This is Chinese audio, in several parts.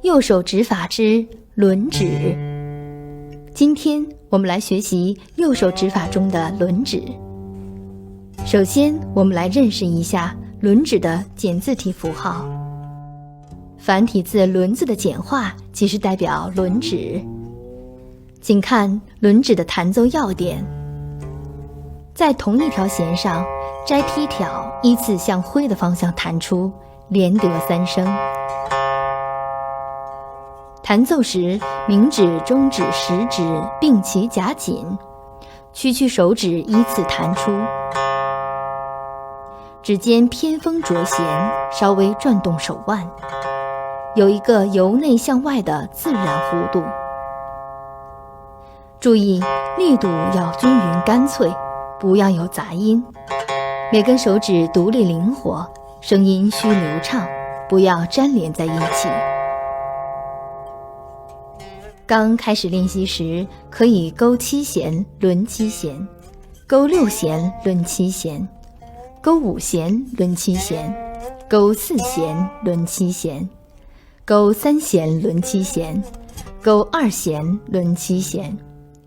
右手指法之轮指。今天我们来学习右手指法中的轮指。首先，我们来认识一下轮指的简字体符号。繁体字轮字的简化即是代表轮指。请看轮指的弹奏要点。在同一条弦上，摘劈挑依次向挥的方向弹出，连得3声。弹奏时，明指、中指、食指并齐夹紧，区手指依次弹出。指尖偏锋着弦，稍微转动手腕，有一个由内向外的自然弧度。注意力度要均匀干脆，不要有杂音。每根手指独立灵活，声音需流畅，不要粘连在一起。刚开始练习时，可以勾7弦轮7弦，勾6弦轮7弦，勾5弦轮7弦，勾4弦轮7弦，勾3弦轮7弦，勾2弦轮7弦，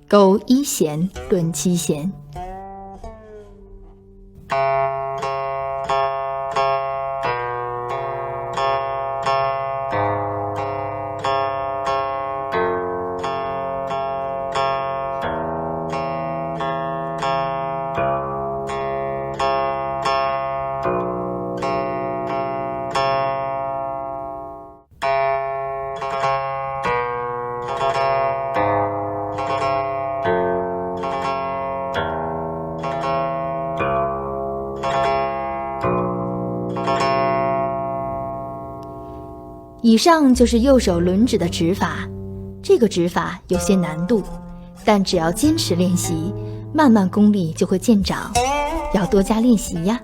勾1弦轮7弦。以上就是右手轮指的指法，这个指法有些难度，但只要坚持练习，慢慢功力就会见长，要多加练习呀。